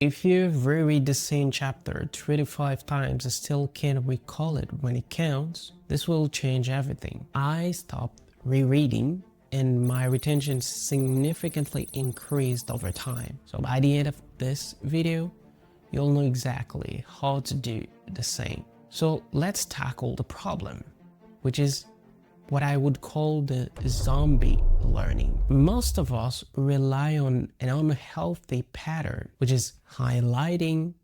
If you've reread the same chapter 25 times and still can't recall it when it counts, this will change everything. I stopped rereading and my retention significantly increased over time. So by the end of this video, you'll know exactly how to do the same. So let's tackle the problem, which is what I would call the zombie learning. Most of us rely on an unhealthy pattern, which is highlighting,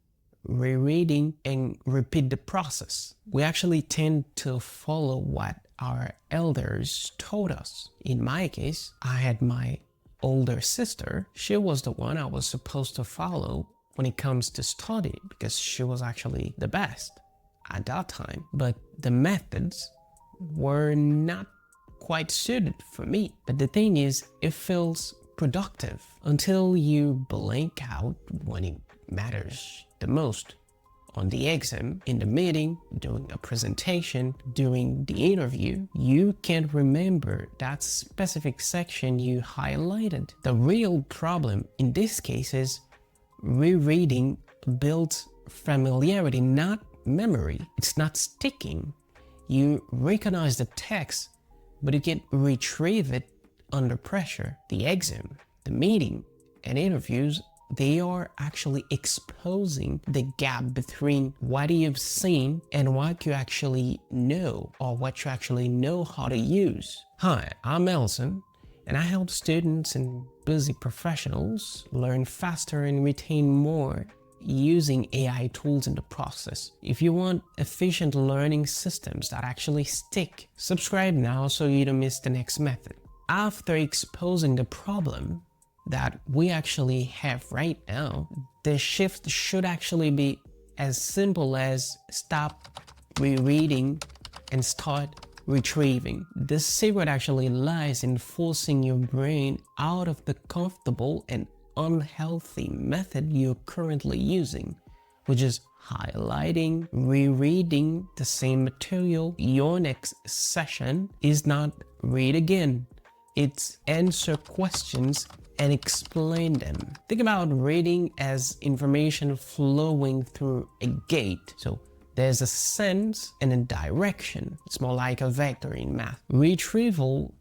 rereading, and repeat the process. We actually tend to follow what our elders told us. In my case, I had my older sister. She was the one I was supposed to follow when it comes to study because she was actually the best at that time. But the methods were not quite suited for me. But the thing is, it feels productive until you blank out when it matters the most. On the exam, in the meeting, during a presentation, during the interview, you can't remember that specific section you highlighted. The real problem in this case is rereading builds familiarity, not memory. It's not sticking. You recognize the text, but you can't retrieve it under pressure. The exam, the meeting, and interviews, they are actually exposing the gap between what you've seen and what you actually know, or what you actually know how to use. Hi, I'm Elson, and I help students and busy professionals learn faster and retain more using AI tools in the process. If you want efficient learning systems that actually stick, subscribe now so you don't miss the next method. After exposing the problem that we actually have right now, the shift should actually be as simple as stop rereading and start retrieving. The secret actually lies in forcing your brain out of the comfortable and unhealthy method you're currently using, which is highlighting, rereading the same material. Your next session is not read again, it's answer questions and explain them. Think about reading as information flowing through a gate. So there's a sense and a direction. It's more like a vector in math. Retrieval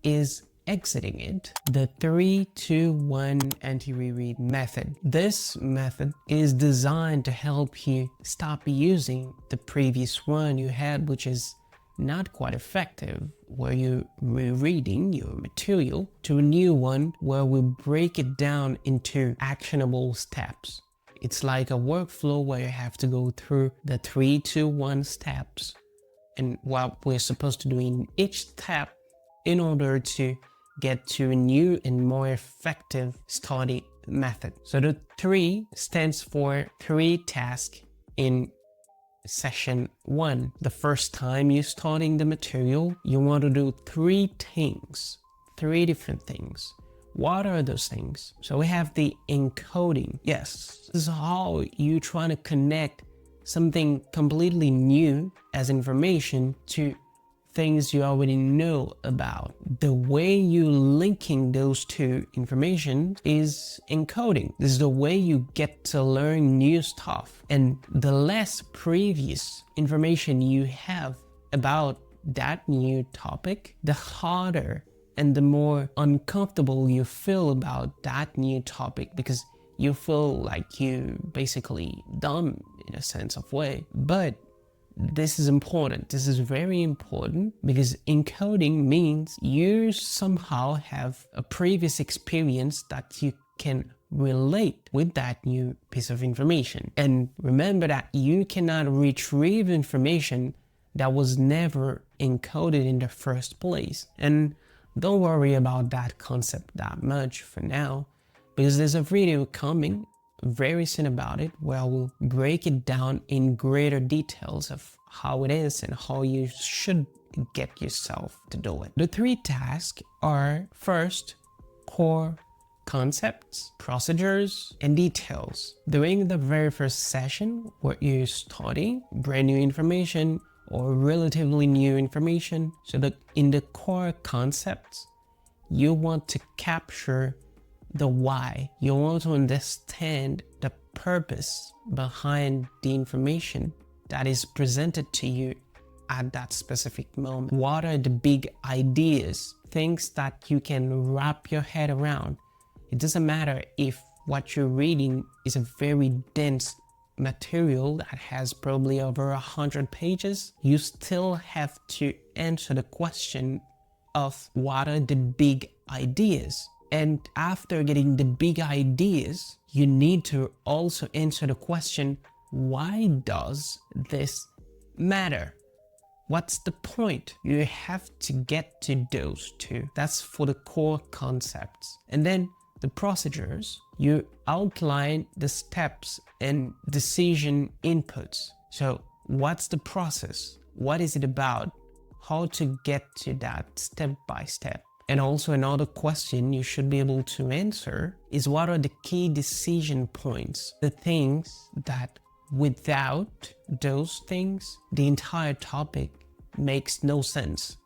is exiting it. The 3-2-1 anti-reread method. This method is designed to help you stop using the previous one you had, which is not quite effective, where you're rereading your material, to a new one where we break it down into actionable steps. It's like a workflow where you have to go through the 3-2-1 steps and what we're supposed to do in each step in order to get to a new and more effective study method. So the 3 stands for 3 tasks in session 1. The first time you're studying the material, you want to do 3 things, 3 different things. What are those things? So we have the encoding. Yes, this is how you try to connect something completely new as information to things you already know about. The way you linking those two information is encoding. This is the way you get to learn new stuff. And the less previous information you have about that new topic, the harder and the more uncomfortable you feel about that new topic, because you feel like you basically dumb in a sense of way. But this is important. This is very important because encoding means you somehow have a previous experience that you can relate with that new piece of information. And remember that you cannot retrieve information that was never encoded in the first place. And don't worry about that concept that much for now, because there's a video coming very soon about it where I will break it down in greater details of how it is and how you should get yourself to do it. The 3 tasks are: first, core concepts, procedures, and details. During the very first session where you're studying brand new information or relatively new information, so that in the core concepts, you want to capture the why. You want to understand the purpose behind the information that is presented to you at that specific moment. What are the big ideas, things that you can wrap your head around? It doesn't matter if what you're reading is a very dense material that has probably over 100 pages. You still have to answer the question of what are the big ideas. And after getting the big ideas, you need to also answer the question, why does this matter? What's the point? You have to get to those two. That's for the core concepts. And then the procedures, you outline the steps and decision inputs. So what's the process? What is it about? How to get to that step by step? And also another question you should be able to answer is, what are the key decision points? The things that without those things, the entire topic makes no sense.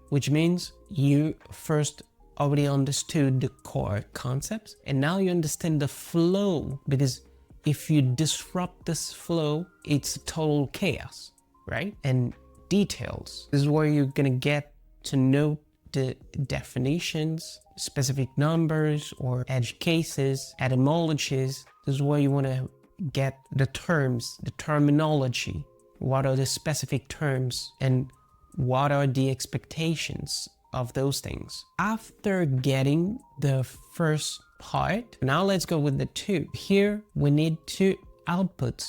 Which means you first already understood the core concepts and now you understand the flow, because if you disrupt this flow, it's total chaos, right? And details. This is where you're gonna get to know the definitions, specific numbers or edge cases, etymologies. This is where you want to get the terms, the terminology. What are the specific terms and what are the expectations of those things? After getting the first part, now let's go with the two. Here we need two outputs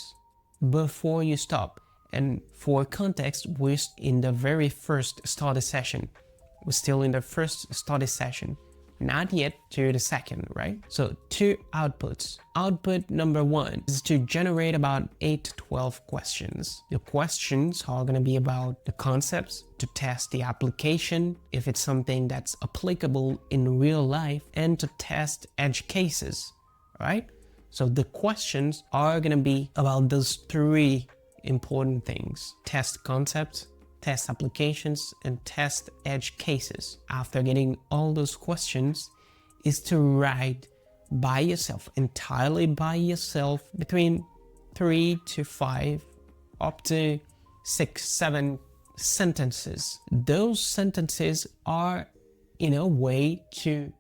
before you stop. And for context, we're in the very first study session. We're still in the first study session, not yet to the second, right? So two outputs. Output number one is to generate about 8 to 12 questions. The questions are going to be about the concepts, to test the application, if it's something that's applicable in real life, and to test edge cases, right? So the questions are going to be about those three important things: test concepts, test applications, and test edge cases. After getting all those questions is to write by yourself, entirely by yourself, between 3 to 5, up to 6, 7 sentences. Those sentences are in a way to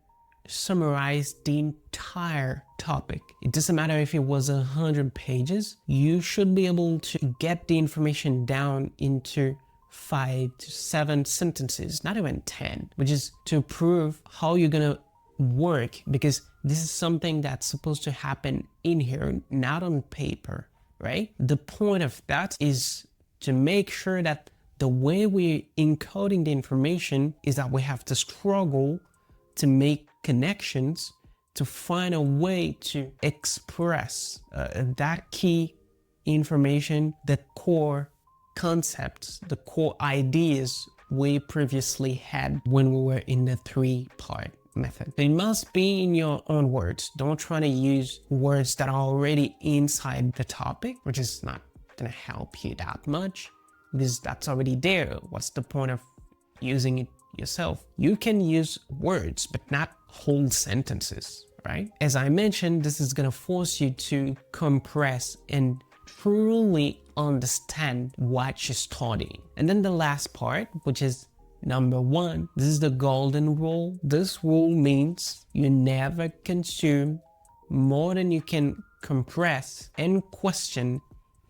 summarize the entire topic. It doesn't matter if it was 100 pages, you should be able to get the information down into 5 to 7 sentences, not even 10, which is to prove how you're gonna work, because this is something that's supposed to happen in here, not on paper, right? The point of that is to make sure that the way we're encoding the information is that we have to struggle to make connections, to find a way to express that key information, the core concepts, the core ideas we previously had when we were in the 3-part method. It must be in your own words. Don't try to use words that are already inside the topic, which is not gonna help you that much, because that's already there. What's the point of using it yourself? You can use words, but not whole sentences, right? As I mentioned, this is gonna force you to compress and truly understand what you're studying. And then the last part, which is number 1, this is the golden rule. This rule means you never consume more than you can compress and question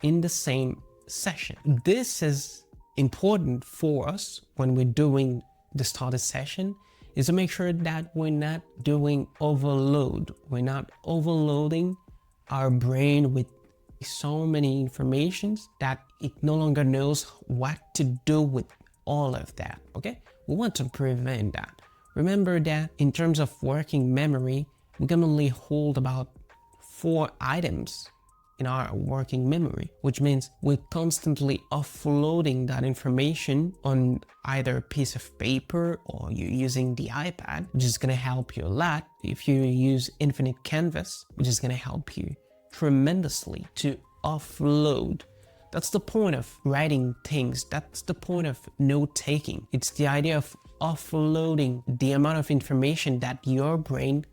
in the same session. This is important for us when we're doing the starter session, is to make sure that we're not doing overload. We're not overloading our brain with so many informations that it no longer knows what to do with all of that, okay? We want to prevent that. Remember that in terms of working memory, we can only hold about 4 items in our working memory, which means we're constantly offloading that information on either a piece of paper or you're using the iPad, which is going to help you a lot. If you use infinite canvas, which is going to help you tremendously to offload. That's the point of writing things. That's the point of note-taking. It's the idea of offloading the amount of information that your brain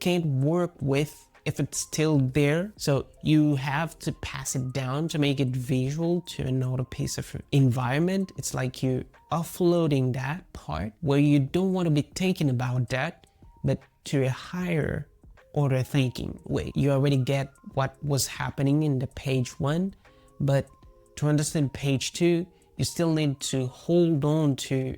can't work with if it's still there. So you have to pass it down to make it visual to another piece of environment. It's like you offloading that part where you don't want to be thinking about that, but to a higher order thinking way. You already get what was happening in the page 1, but to understand page 2, you still need to hold on to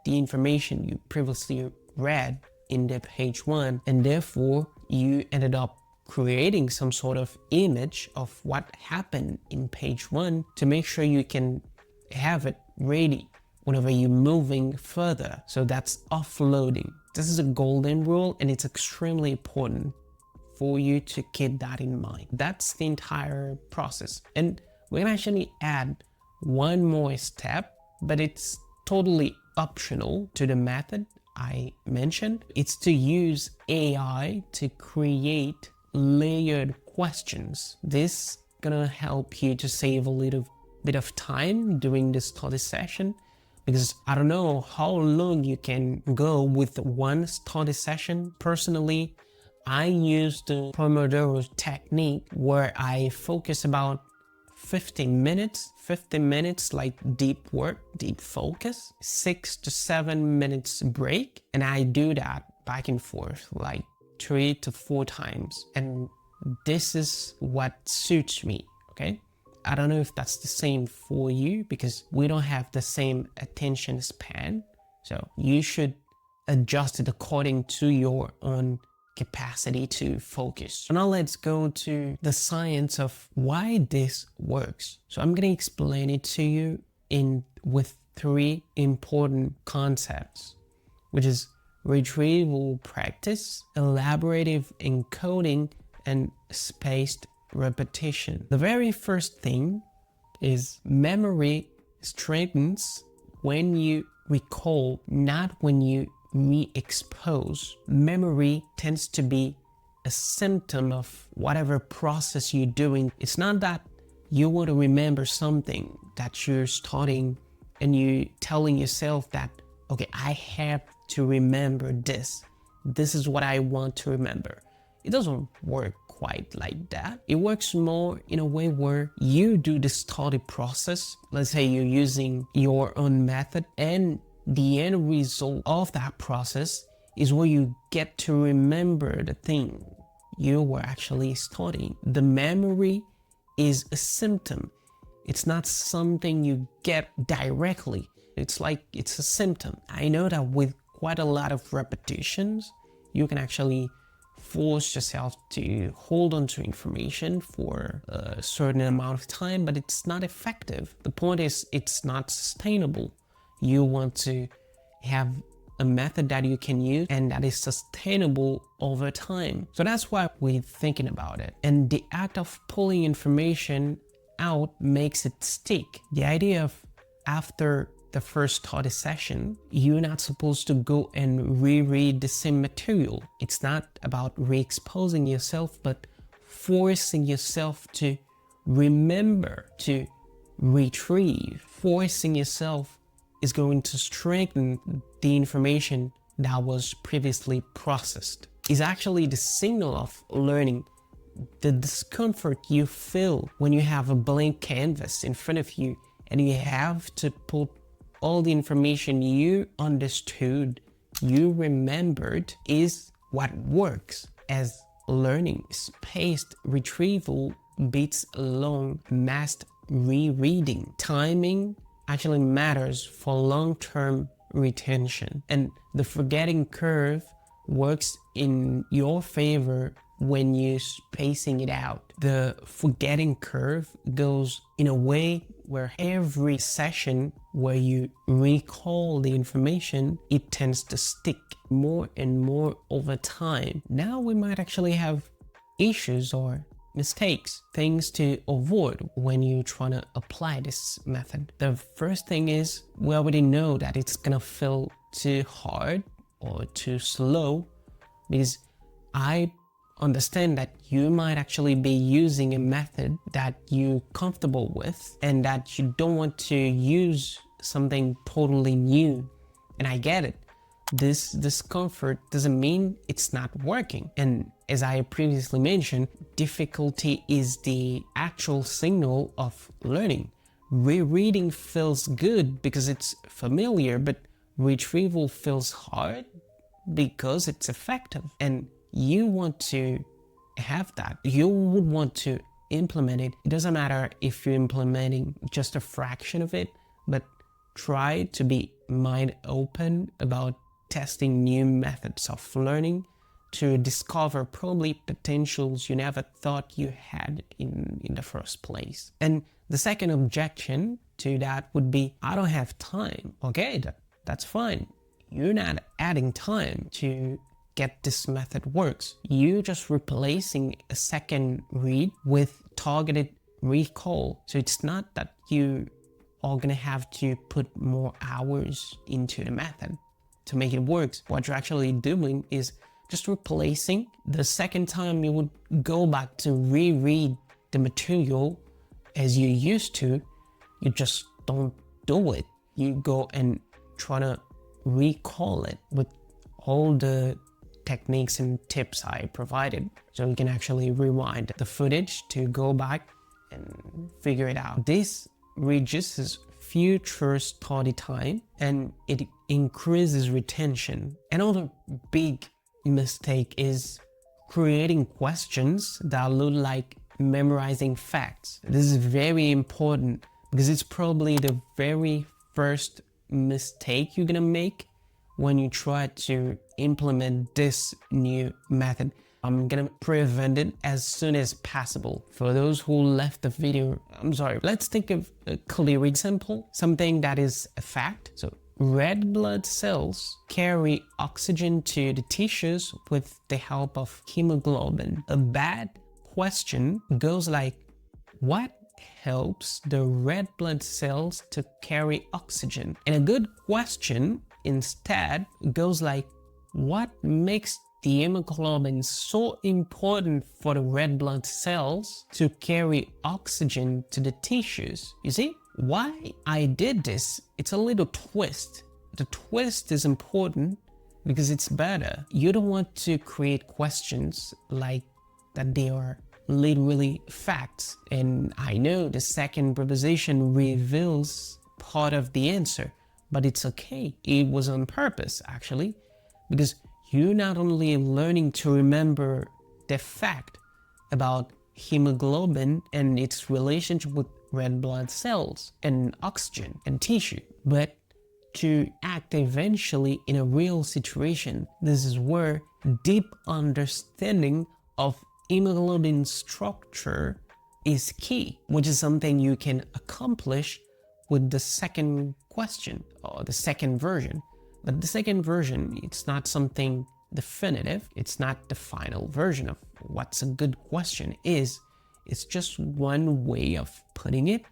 the information you previously read in the page 1, and therefore you ended up creating some sort of image of what happened in page 1 to make sure you can have it ready whenever you're moving further. So that's offloading. This is a golden rule, and it's extremely important for you to keep that in mind. That's the entire process. And we can actually add one more step, but it's totally optional to the method I mentioned. It's to use AI to create layered questions. This gonna help you to save a little bit of time during the study session, because I don't know how long you can go with one study session. Personally, I use the Pomodoro technique where I focus about 15 minutes like deep work, deep focus, 6 to 7 minutes break. And I do that back and forth like 3 to 4 times. And this is what suits me, okay? I don't know if that's the same for you, because we don't have the same attention span. So you should adjust it according to your own capacity to focus. So now let's go to the science of why this works. So I'm going to explain it to you with 3 important concepts, which is retrieval practice, elaborative encoding, and spaced repetition. The very first thing is memory strengthens when you recall, not when you re-expose. Memory tends to be a symptom of whatever process you're doing. It's not that you want to remember something that you're studying and you telling yourself that, okay, I have to remember this. This is what I want to remember. It doesn't work quite like that. It works more in a way where you do the study process. Let's say you're using your own method, and the end result of that process is where you get to remember the thing you were actually studying. The memory is a symptom. It's not something you get directly. It's like it's a symptom. I know that with quite a lot of repetitions, you can actually force yourself to hold on to information for a certain amount of time, but it's not effective. The point is, it's not sustainable. You want to have a method that you can use and that is sustainable over time. So that's why we're thinking about it. And the act of pulling information out makes it stick. The idea of after the first study session, you're not supposed to go and reread the same material. It's not about re-exposing yourself, but forcing yourself to remember, to retrieve. Forcing yourself is going to strengthen the information that was previously processed. It's actually the signal of learning. The discomfort you feel when you have a blank canvas in front of you and you have to put all the information you understood, you remembered, is what works as learning. Spaced retrieval beats long massed rereading. Timing actually matters for long-term retention, and the forgetting curve works in your favor when you're spacing it out. The forgetting curve goes in a way where every session where you recall the information, it tends to stick more and more over time. Now we might actually have issues or mistakes, things to avoid when you're trying to apply this method. The first thing is, we already know that it's gonna feel too hard or too slow, because I understand that you might actually be using a method that you're comfortable with and that you don't want to use something totally new. And I get it. This discomfort doesn't mean it's not working. And as I previously mentioned, difficulty is the actual signal of learning. Rereading feels good because it's familiar, but retrieval feels hard because it's effective. And you want to have that. You would want to implement it. It doesn't matter if you're implementing just a fraction of it, but try to be mind open about testing new methods of learning to discover probably potentials you never thought you had in the first place. And the second objection to that would be, I don't have time. Okay, that's fine. You're not adding time to get this method works. You're just replacing a second read with targeted recall. So it's not that you are gonna have to put more hours into the method to make it work. What you're actually doing is just replacing the second time you would go back to reread the material as you used to, you just don't do it. You go and try to recall it with all the techniques and tips I provided. So you can actually rewind the footage to go back and figure it out. This reduces future study time and it increases retention. Another big mistake is creating questions that look like memorizing facts. This is very important because it's probably the very first mistake you're gonna make when you try to implement this new method. I'm gonna prevent it as soon as possible. For those who left the video, I'm sorry. Let's think of a clear example, something that is a fact. So red blood cells carry oxygen to the tissues with the help of hemoglobin. A bad question goes like, what helps the red blood cells to carry oxygen? And a good question instead goes like, what makes the hemoglobin so important for the red blood cells to carry oxygen to the tissues? You see, why I did this, it's a little twist. The twist is important because it's better. You don't want to create questions like that they are literally facts. And I know the second proposition reveals part of the answer, but it's okay. It was on purpose, actually, because you're not only learning to remember the fact about hemoglobin and its relationship with red blood cells and oxygen and tissue, but to act eventually in a real situation. This is where deep understanding of hemoglobin structure is key, which is something you can accomplish with the second question or the second version. But the second version, it's not something definitive. It's not the final version of what's a good question is. It's just one way of putting it,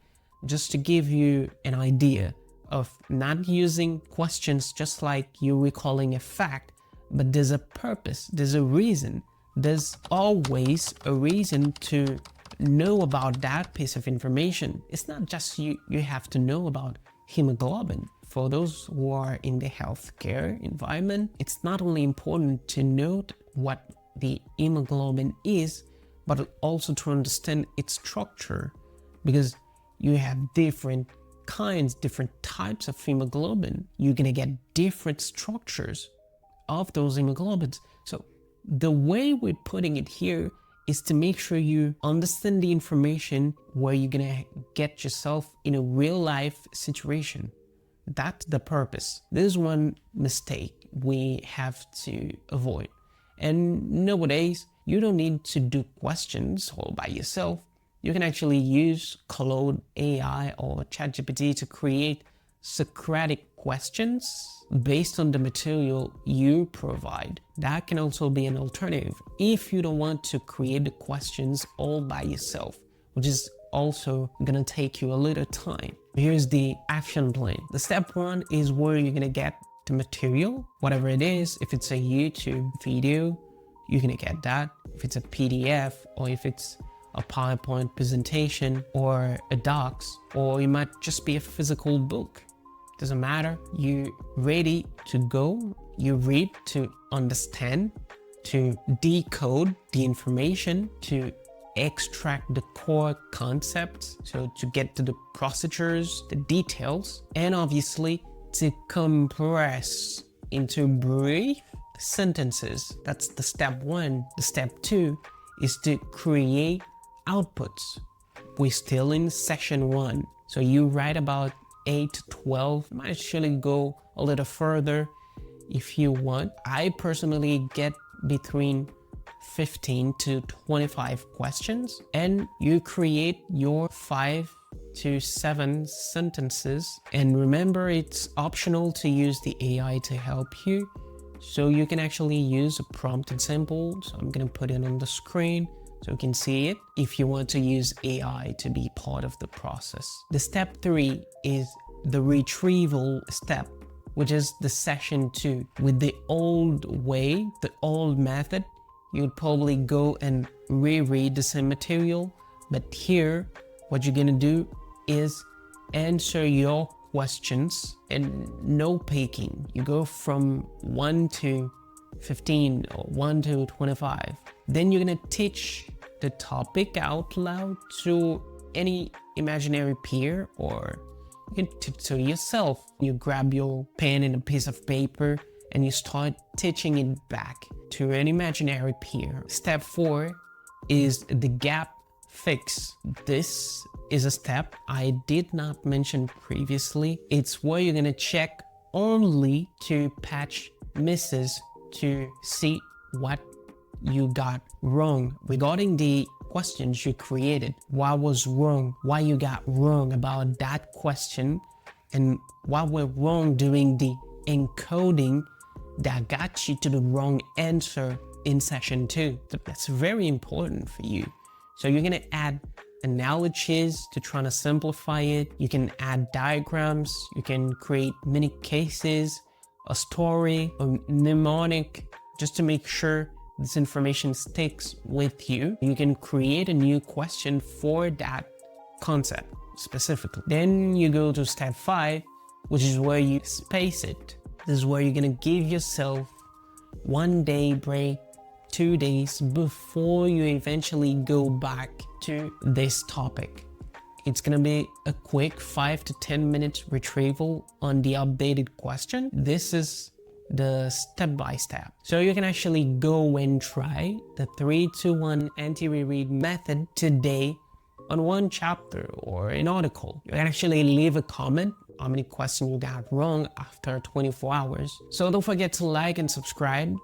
just to give you an idea of not using questions just like you recalling a fact, but there's a purpose, there's a reason. There's always a reason to know about that piece of information. It's not just you have to know about hemoglobin. For those who are in the healthcare environment, it's not only important to note what the hemoglobin is, but also to understand its structure, because you have different kinds, different types of hemoglobin. You're gonna get different structures of those hemoglobins. So the way we're putting it here is to make sure you understand the information where you're gonna get yourself in a real life situation. That's the purpose. This is one mistake we have to avoid. And nowadays, you don't need to do questions all by yourself. You can actually use Claude AI or ChatGPT to create Socratic questions based on the material you provide. That can also be an alternative if you don't want to create the questions all by yourself, which is also gonna take you a little time. Here's the action plan. The step one is where you're gonna get the material, whatever it is. If it's a YouTube video, you're gonna get that. If it's a PDF, or if it's a PowerPoint presentation, or a docs, or it might just be a physical book. Doesn't matter. You're ready to go. You read to understand, to decode the information, to extract the core concepts, so to get to the procedures, the details, and obviously to compress into brief sentences. That's the step one. The step two is to create outputs. We're still in session one, so you write about 8 to 12. You might actually go a little further if you want. I personally get between 15 to 25 questions, and you create your 5 to 7 sentences. And remember, it's optional to use the AI to help you, so you can actually use a prompt example. So I'm gonna put it on the screen so you can see it if you want to use AI to be part of the process. The step 3 is the retrieval step, which is the session 2. With the old way, the old method, you'd probably go and reread the same material, but here what you're gonna do is answer your questions and no picking. You go from 1 to 15 or 1 to 25. Then you're gonna teach the topic out loud to any imaginary peer, or you can teach to yourself. You grab your pen and a piece of paper and you start teaching it back to an imaginary peer. Step 4 is the gap fix. This is a step I did not mention previously. It's where you're gonna check only to patch misses to see what you got wrong regarding the questions you created. What was wrong? Why you got wrong about that question, and what went wrong during the encoding that got you to the wrong answer in session 2. That's very important for you. So you're gonna add analogies to try to simplify it. You can add diagrams, you can create mini cases, a story, a mnemonic, just to make sure this information sticks with you. You can create a new question for that concept specifically. Then you go to step 5, which is where you space it. This is where you're gonna give yourself 1 day break, 2 days before you eventually go back to this topic. It's gonna be a quick 5 to 10 minutes retrieval on the updated question. This is the step-by-step. So you can actually go and try the 3-2-1 anti-reread method today on one chapter or an article. You can actually leave a comment how many questions you got wrong after 24 hours. So don't forget to like and subscribe